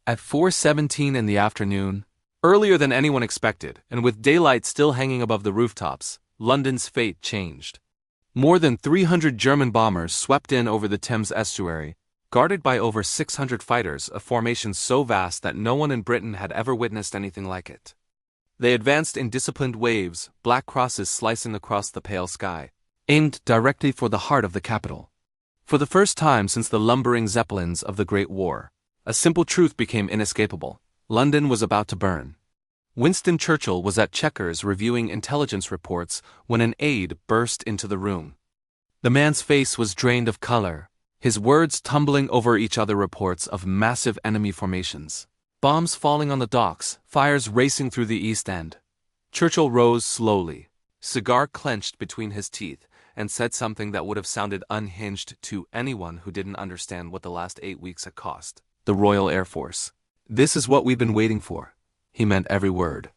At 4:17 in the afternoon, earlier than anyone expected, and with daylight still hanging above the rooftops, London's fate changed. More than 300 German bombers swept in over the Thames estuary, guarded by over 600 fighters, a formation so vast that no one in Britain had ever witnessed anything like it. They advanced in disciplined waves, black crosses slicing across the pale sky, aimed directly for the heart of the capital. For the first time since the lumbering zeppelins of the Great War, a simple truth became inescapable. London was about to burn. Winston Churchill was at Chequers reviewing intelligence reports when an aide burst into the room. The man's face was drained of color, his words tumbling over each other, reports of massive enemy formations. Bombs falling on the docks, fires racing through the East End. Churchill rose slowly, cigar clenched between his teeth, and said something that would have sounded unhinged to anyone who didn't understand what the last 8 weeks had cost the Royal Air Force. "This is what we've been waiting for." He meant every word.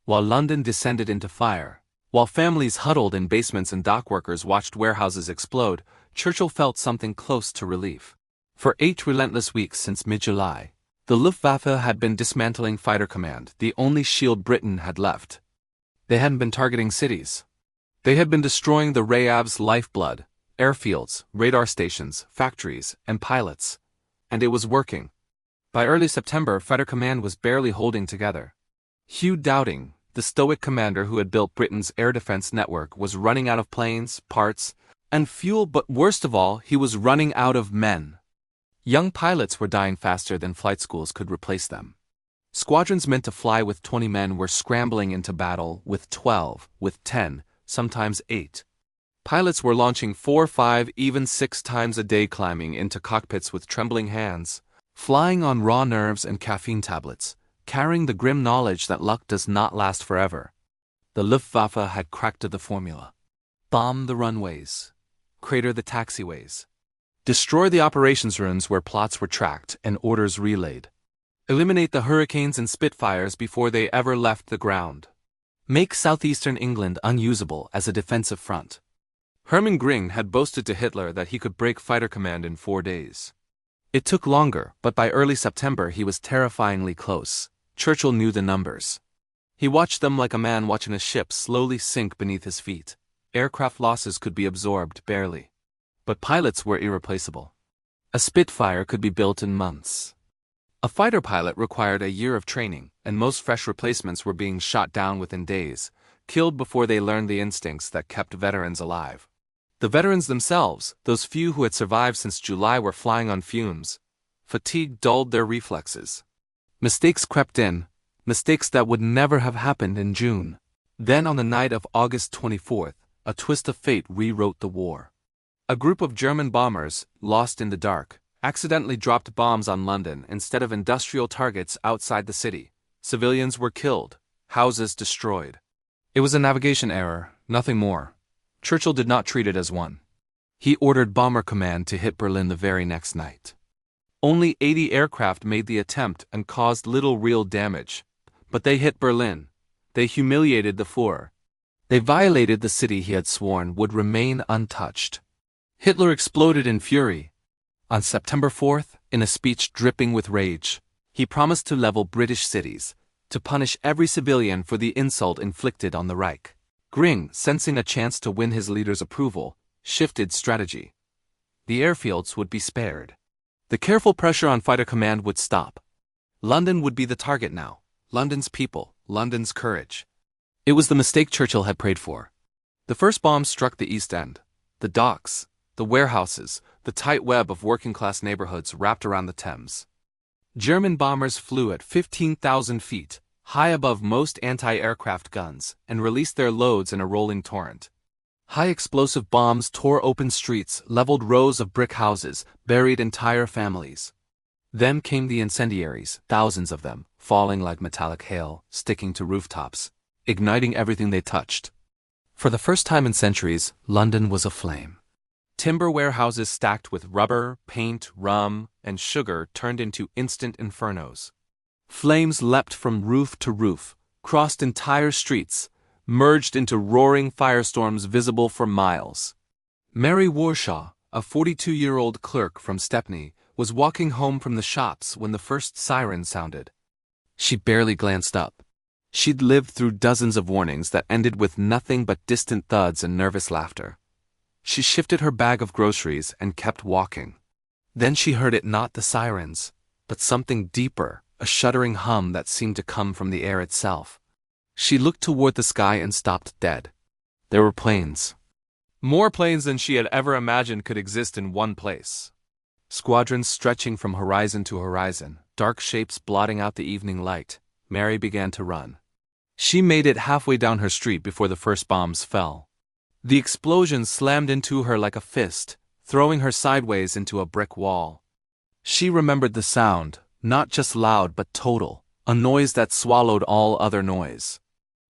While London descended into fire, while families huddled in basements and dockworkers watched warehouses explode, Churchill felt something close to relief. For 8 relentless weeks since mid-July, the Luftwaffe had been dismantling Fighter Command, the only shield Britain had left. They hadn't been targeting cities. They had been destroying the RAF's lifeblood, airfields, radar stations, factories, and pilots. And it was working. By early September, Fighter Command was barely holding together. Hugh Dowding, the stoic commander who had built Britain's air defense network, was running out of planes, parts, and fuel, but worst of all, he was running out of men. Young pilots were dying faster than flight schools could replace them. Squadrons meant to fly with 20 men were scrambling into battle with 12, with 10, sometimes 8. Pilots were launching 4, 5, even 6 times a day, climbing into cockpits with trembling hands, flying on raw nerves and caffeine tablets, carrying the grim knowledge that luck does not last forever. The Luftwaffe had cracked the formula. Bomb the runways. Crater the taxiways. Destroy the operations rooms where plots were tracked and orders relayed. Eliminate the Hurricanes and Spitfires before they ever left the ground. Make southeastern England unusable as a defensive front. Hermann Göring had boasted to Hitler that he could break Fighter Command in 4 days. It took longer, but by early September he was terrifyingly close. Churchill knew the numbers. He watched them like a man watching a ship slowly sink beneath his feet. Aircraft losses could be absorbed barely. But pilots were irreplaceable. A Spitfire could be built in months. A fighter pilot required a year of training, and most fresh replacements were being shot down within days, killed before they learned the instincts that kept veterans alive. The veterans themselves, those few who had survived since July, were flying on fumes. Fatigue dulled their reflexes. Mistakes crept in, mistakes that would never have happened in June. Then on the night of August 24th, a twist of fate rewrote the war. A group of German bombers, lost in the dark, accidentally dropped bombs on London instead of industrial targets outside the city. Civilians were killed, houses destroyed. It was a navigation error, nothing more. Churchill did not treat it as one. He ordered Bomber Command to hit Berlin the very next night. Only 80 aircraft made the attempt and caused little real damage. But they hit Berlin. They humiliated the Fuhrer. They violated the city he had sworn would remain untouched. Hitler exploded in fury. On September 4th, in a speech dripping with rage, he promised to level British cities, to punish every civilian for the insult inflicted on the Reich. Göring, sensing a chance to win his leader's approval, shifted strategy. The airfields would be spared. The careful pressure on Fighter Command would stop. London would be the target now. London's people, London's courage. It was the mistake Churchill had prayed for. The first bombs struck the East End, the docks, the warehouses, the tight web of working-class neighborhoods wrapped around the Thames. German bombers flew at 15,000 feet, high above most anti-aircraft guns, and released their loads in a rolling torrent. High-explosive bombs tore open streets, leveled rows of brick houses, buried entire families. Then came the incendiaries, thousands of them, falling like metallic hail, sticking to rooftops, igniting everything they touched. For the first time in centuries, London was aflame. Timber warehouses stacked with rubber, paint, rum, and sugar turned into instant infernos. Flames leapt from roof to roof, crossed entire streets, merged into roaring firestorms visible for miles. Mary Warshaw, a 42-year-old clerk from Stepney, was walking home from the shops when the first siren sounded. She barely glanced up. She'd lived through dozens of warnings that ended with nothing but distant thuds and nervous laughter. She shifted her bag of groceries and kept walking. Then she heard it, not the sirens, but something deeper, a shuddering hum that seemed to come from the air itself. She looked toward the sky and stopped dead. There were planes. More planes than she had ever imagined could exist in one place. Squadrons stretching from horizon to horizon, dark shapes blotting out the evening light. Mary began to run. She made it halfway down her street before the first bombs fell. The explosion slammed into her like a fist, throwing her sideways into a brick wall. She remembered the sound, not just loud but total, a noise that swallowed all other noise.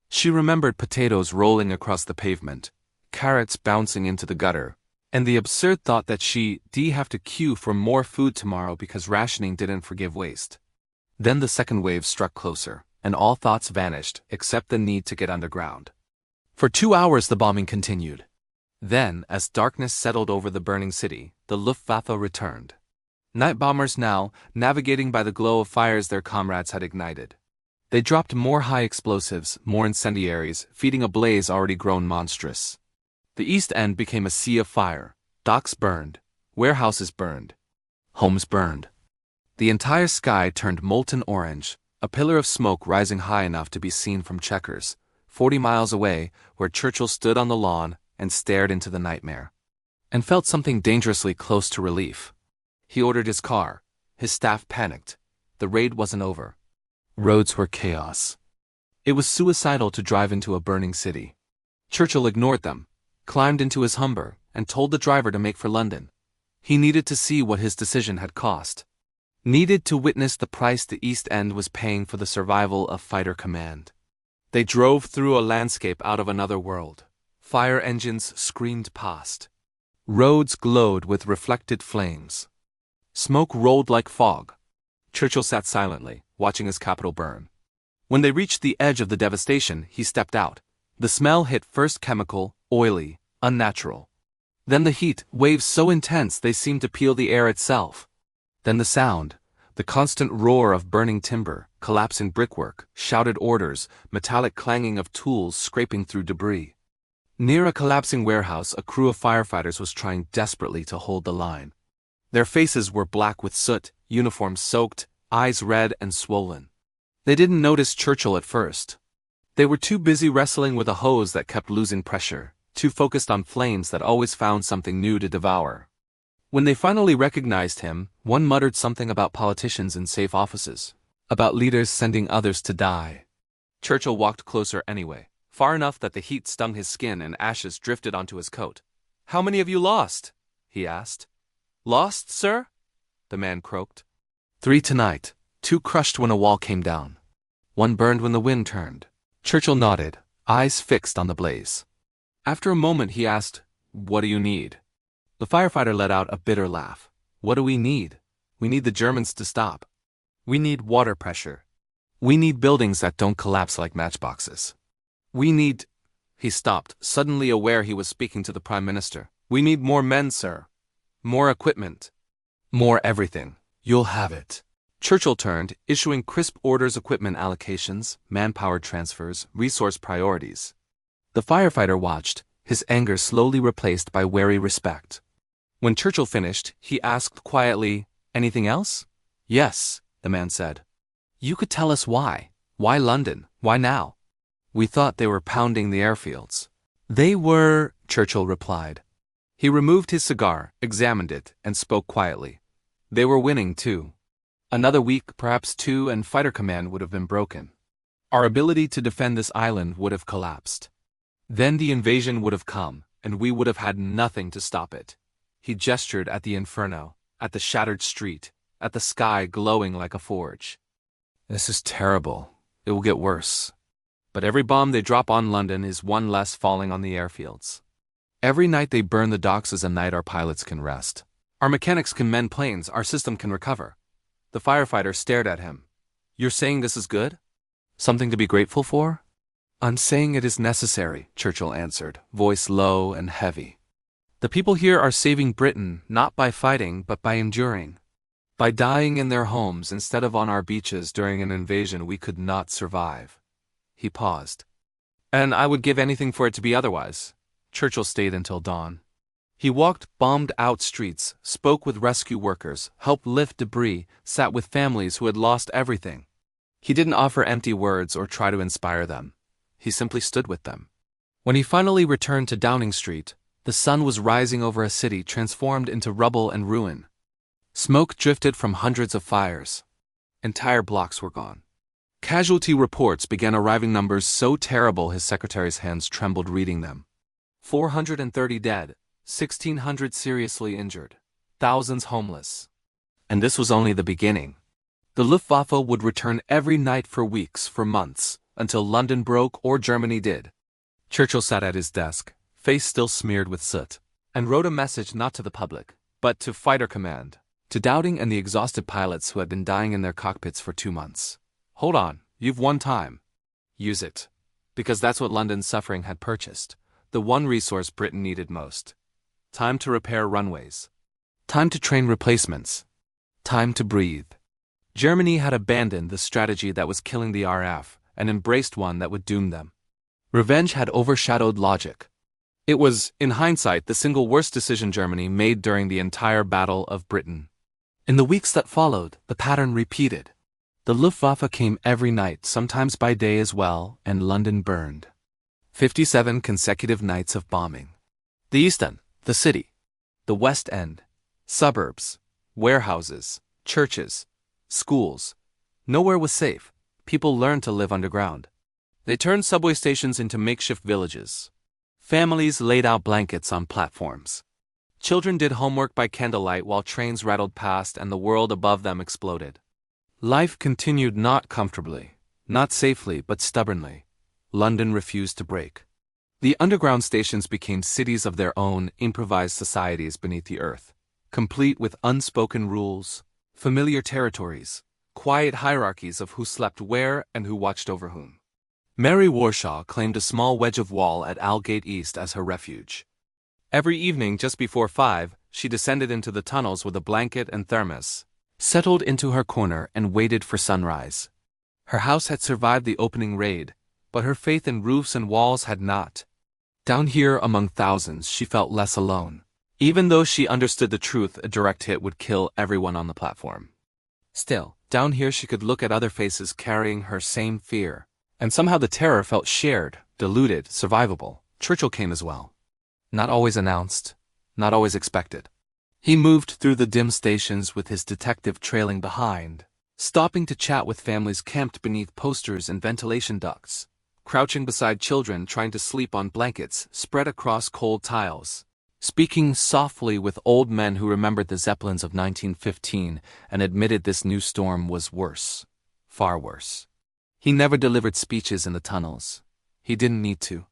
She remembered potatoes rolling across the pavement, carrots bouncing into the gutter, and the absurd thought that she'd have to queue for more food tomorrow because rationing didn't forgive waste. Then the second wave struck closer, and all thoughts vanished except the need to get underground. For 2 hours the bombing continued. Then, as darkness settled over the burning city, the Luftwaffe returned. Night bombers now, navigating by the glow of fires their comrades had ignited. They dropped more high explosives, more incendiaries, feeding a blaze already grown monstrous. The East End became a sea of fire. Docks burned, warehouses burned, homes burned. The entire sky turned molten orange, a pillar of smoke rising high enough to be seen from Chequers, 40 miles away, where Churchill stood on the lawn and stared into the nightmare, and felt something dangerously close to relief. He ordered his car. His staff panicked. The raid wasn't over. Roads were chaos. It was suicidal to drive into a burning city. Churchill ignored them, climbed into his Humber, and told the driver to make for London. He needed to see what his decision had cost. Needed to witness the price the East End was paying for the survival of Fighter Command. They drove through a landscape out of another world. Fire engines screamed past. Roads glowed with reflected flames. Smoke rolled like fog. Churchill sat silently, watching his capital burn. When they reached the edge of the devastation, he stepped out. The smell hit first chemical, oily, unnatural. Then the heat, waves so intense they seemed to peel the air itself. Then the sound, the constant roar of burning timber, collapsing brickwork, shouted orders, metallic clanging of tools scraping through debris. Near a collapsing warehouse, a crew of firefighters was trying desperately to hold the line. Their faces were black with soot, uniforms soaked, eyes red and swollen. They didn't notice Churchill at first. They were too busy wrestling with a hose that kept losing pressure, too focused on flames that always found something new to devour. When they finally recognized him, one muttered something about politicians in safe offices, about leaders sending others to die. Churchill walked closer anyway, far enough that the heat stung his skin and ashes drifted onto his coat. "How many have you lost?" he asked. "Lost, sir?" the man croaked. "3 tonight, 2 crushed when a wall came down. 1 burned when the wind turned." Churchill nodded, eyes fixed on the blaze. After a moment he asked, "What do you need?" The firefighter let out a bitter laugh. "What do we need? We need the Germans to stop. We need water pressure. We need buildings that don't collapse like matchboxes. We need—" He stopped, suddenly aware he was speaking to the Prime Minister. "We need more men, sir. More equipment. More everything. You'll have it." Churchill turned, issuing crisp orders, equipment allocations, manpower transfers, resource priorities. The firefighter watched, his anger slowly replaced by wary respect. When Churchill finished, he asked quietly, "Anything else?" "Yes," the man said. "You could tell us why. Why London? Why now?" "We thought they were pounding the airfields." "They were," Churchill replied. He removed his cigar, examined it, and spoke quietly. "They were winning, too. Another week, perhaps 2, and Fighter Command would have been broken. Our ability to defend this island would have collapsed. Then the invasion would have come, and we would have had nothing to stop it." He gestured at the inferno, at the shattered street, at the sky glowing like a forge. "This is terrible. It will get worse. But every bomb they drop on London is one less falling on the airfields. Every night they burn the docks is a night our pilots can rest. Our mechanics can mend planes, our system can recover." The firefighter stared at him. "You're saying this is good? Something to be grateful for?" "I'm saying it is necessary," Churchill answered, voice low and heavy. "The people here are saving Britain not by fighting but by enduring. By dying in their homes instead of on our beaches during an invasion we could not survive. He paused. And I would give anything for it to be otherwise. Churchill stayed until dawn. He walked bombed-out streets, spoke with rescue workers, helped lift debris, sat with families who had lost everything. He didn't offer empty words or try to inspire them. He simply stood with them. When he finally returned to Downing Street, the sun was rising over a city transformed into rubble and ruin. Smoke drifted from hundreds of fires. Entire blocks were gone. Casualty reports began arriving, numbers so terrible his secretary's hands trembled reading them. 430 dead, 1,600 seriously injured, thousands homeless. And this was only the beginning. The Luftwaffe would return every night for weeks, for months, until London broke or Germany did. Churchill sat at his desk, face still smeared with soot, and wrote a message not to the public, but to Fighter Command, to Dowding and the exhausted pilots who had been dying in their cockpits for 2 months. Hold on, you've won time. Use it. Because that's what London's suffering had purchased, the one resource Britain needed most. Time to repair runways. Time to train replacements. Time to breathe. Germany had abandoned the strategy that was killing the RAF and embraced one that would doom them. Revenge had overshadowed logic. It was, in hindsight, the single worst decision Germany made during the entire Battle of Britain. In the weeks that followed, the pattern repeated. The Luftwaffe came every night, sometimes by day as well, and London burned. 57 consecutive nights of bombing. The East End, the city, the West End, suburbs, warehouses, churches, schools. Nowhere was safe. People learned to live underground. They turned subway stations into makeshift villages. Families laid out blankets on platforms. Children did homework by candlelight while trains rattled past and the world above them exploded. Life continued not comfortably, not safely, but stubbornly. London refused to break. The underground stations became cities of their own, improvised societies beneath the earth, complete with unspoken rules, familiar territories, quiet hierarchies of who slept where and who watched over whom. Mary Warshaw claimed a small wedge of wall at Aldgate East as her refuge. Every evening just before 5, she descended into the tunnels with a blanket and thermos, settled into her corner and waited for sunrise. Her house had survived the opening raid, but her faith in roofs and walls had not. Down here among thousands, she felt less alone, even though she understood the truth a direct hit would kill everyone on the platform. Still, down here she could look at other faces carrying her same fear, and somehow the terror felt shared, diluted, survivable. Churchill came as well. Not always announced, not always expected. He moved through the dim stations with his detective trailing behind, stopping to chat with families camped beneath posters and ventilation ducts, crouching beside children trying to sleep on blankets spread across cold tiles, speaking softly with old men who remembered the Zeppelins of 1915 and admitted this new storm was worse, far worse. He never delivered speeches in the tunnels. He didn't need to.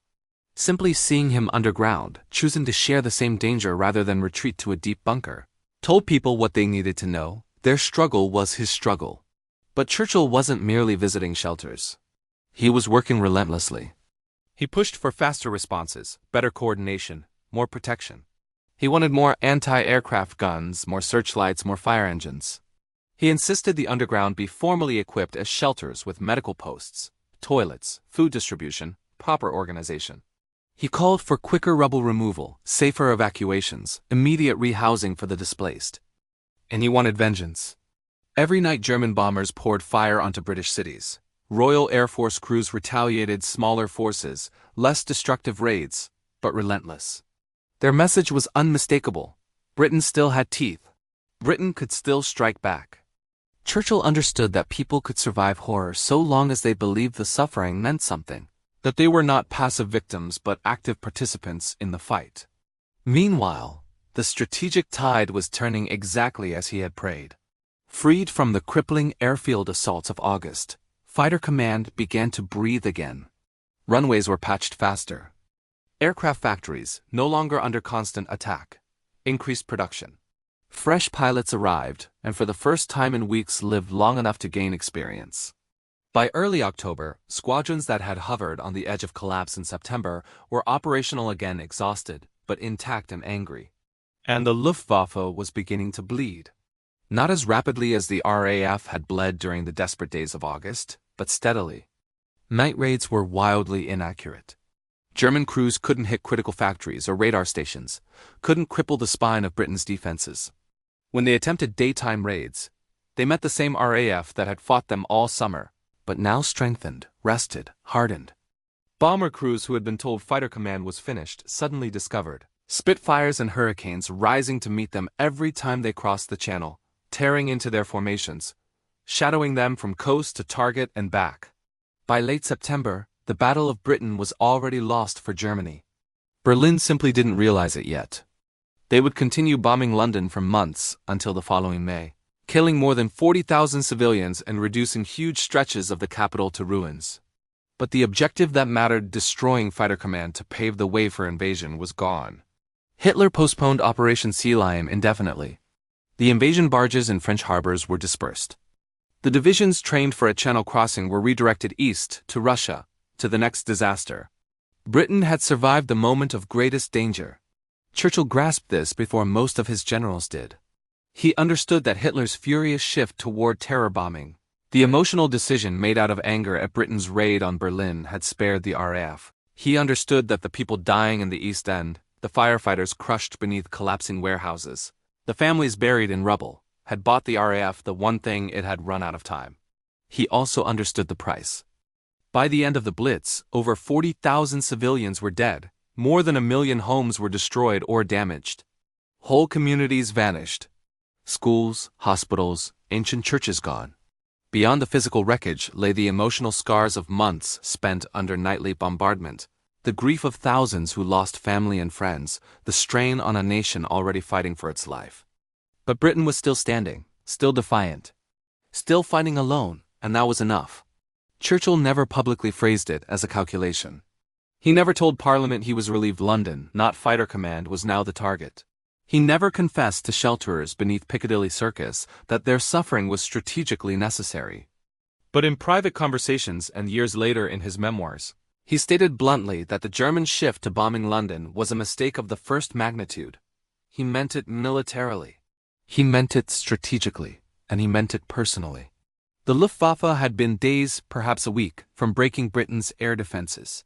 Simply seeing him underground, choosing to share the same danger rather than retreat to a deep bunker, told people what they needed to know. Their struggle was his struggle. But Churchill wasn't merely visiting shelters. He was working relentlessly. He pushed for faster responses, better coordination, more protection. He wanted more anti-aircraft guns, more searchlights, more fire engines. He insisted the underground be formally equipped as shelters with medical posts, toilets, food distribution, proper organization. He called for quicker rubble removal, safer evacuations, immediate rehousing for the displaced. And he wanted vengeance. Every night German bombers poured fire onto British cities. Royal Air Force crews retaliated, smaller forces, less destructive raids, but relentless. Their message was unmistakable. Britain still had teeth. Britain could still strike back. Churchill understood that people could survive horror so long as they believed the suffering meant something, that they were not passive victims but active participants in the fight. Meanwhile, the strategic tide was turning exactly as he had prayed. Freed from the crippling airfield assaults of August, Fighter Command began to breathe again. Runways were patched faster. Aircraft factories, no longer under constant attack, increased production. Fresh pilots arrived, and for the first time in weeks lived long enough to gain experience. By early October, squadrons that had hovered on the edge of collapse in September were operational again, exhausted, but intact and angry. And the Luftwaffe was beginning to bleed. Not as rapidly as the RAF had bled during the desperate days of August, but steadily. Night raids were wildly inaccurate. German crews couldn't hit critical factories or radar stations, couldn't cripple the spine of Britain's defenses. When they attempted daytime raids, they met the same RAF that had fought them all summer, but now strengthened, rested, hardened. Bomber crews who had been told fighter command was finished suddenly discovered Spitfires and Hurricanes rising to meet them every time they crossed the channel, tearing into their formations, shadowing them from coast to target and back. By late September, the Battle of Britain was already lost for Germany. Berlin simply didn't realize it yet. They would continue bombing London for months until the following May, killing more than 40,000 civilians and reducing huge stretches of the capital to ruins. But the objective that mattered, destroying fighter command to pave the way for invasion, was gone. Hitler postponed Operation Sea Lion indefinitely. The invasion barges in French harbors were dispersed. The divisions trained for a channel crossing were redirected east to Russia, to the next disaster. Britain had survived the moment of greatest danger. Churchill grasped this before most of his generals did. He understood that Hitler's furious shift toward terror bombing, the emotional decision made out of anger at Britain's raid on Berlin, had spared the RAF. He understood that the people dying in the East End, the firefighters crushed beneath collapsing warehouses, the families buried in rubble, had bought the RAF the one thing it had run out of time. He also understood the price. By the end of the Blitz, over 40,000 civilians were dead, more than 1 million homes were destroyed or damaged. Whole communities vanished. Schools, hospitals, ancient churches gone. Beyond the physical wreckage lay the emotional scars of months spent under nightly bombardment, the grief of thousands who lost family and friends, the strain on a nation already fighting for its life. But Britain was still standing, still defiant, still fighting alone, and that was enough. Churchill never publicly phrased it as a calculation. He never told Parliament he was relieved London, not fighter command, was now the target. He never confessed to shelterers beneath Piccadilly Circus that their suffering was strategically necessary. But in private conversations and years later in his memoirs, he stated bluntly that the German shift to bombing London was a mistake of the first magnitude. He meant it militarily. He meant it strategically, and he meant it personally. The Luftwaffe had been days, perhaps a week, from breaking Britain's air defenses.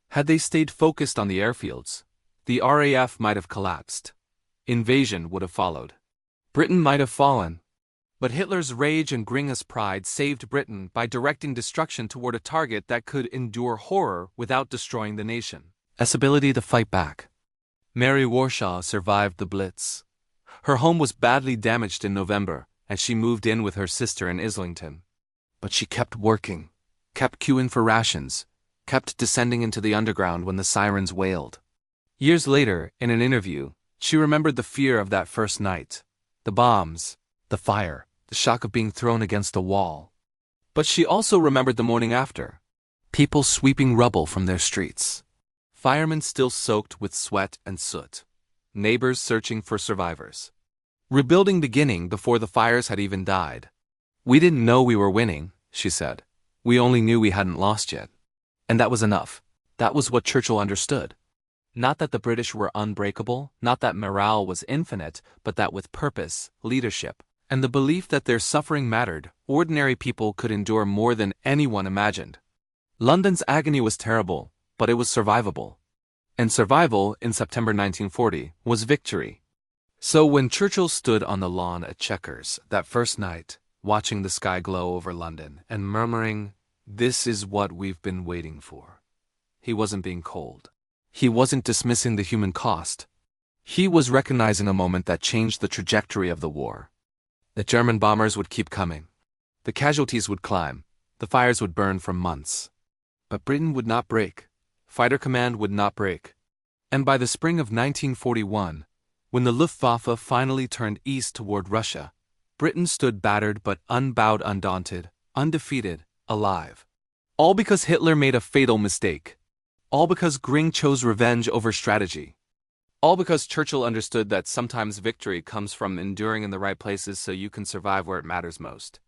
Had they stayed focused on the airfields, the RAF might have collapsed. Invasion would have followed. Britain might have fallen. But Hitler's rage and Gringa's pride saved Britain by directing destruction toward a target that could endure horror without destroying the nation. S ability to fight back. Mary Warshaw survived the Blitz. Her home was badly damaged in November, and she moved in with her sister in Islington. But she kept working, kept queuing for rations, kept descending into the underground when the sirens wailed. Years later, in an interview, she remembered the fear of that first night, the bombs, the fire, the shock of being thrown against a wall. But she also remembered the morning after. People sweeping rubble from their streets. Firemen still soaked with sweat and soot. Neighbors searching for survivors. Rebuilding beginning before the fires had even died. "We didn't know we were winning," she said. "We only knew we hadn't lost yet." And that was enough. That was what Churchill understood. Not that the British were unbreakable, not that morale was infinite, but that with purpose, leadership, and the belief that their suffering mattered, ordinary people could endure more than anyone imagined. London's agony was terrible, but it was survivable. And survival, in September 1940, was victory. So when Churchill stood on the lawn at Chequers that first night, watching the sky glow over London and murmuring, "This is what we've been waiting for," he wasn't being cold. He wasn't dismissing the human cost. He was recognizing a moment that changed the trajectory of the war. The German bombers would keep coming. The casualties would climb. The fires would burn for months. But Britain would not break. Fighter command would not break. And by the spring of 1941, when the Luftwaffe finally turned east toward Russia, Britain stood battered but unbowed, undaunted, undefeated, alive. All because Hitler made a fatal mistake. All because Gring chose revenge over strategy. All because Churchill understood that sometimes victory comes from enduring in the right places so you can survive where it matters most.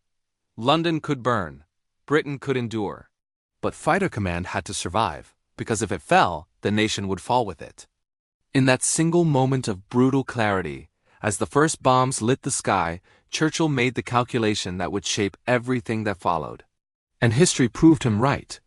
London could burn. Britain could endure. But fighter command had to survive, because if it fell, the nation would fall with it. In that single moment of brutal clarity, as the first bombs lit the sky, Churchill made the calculation that would shape everything that followed. And history proved him right.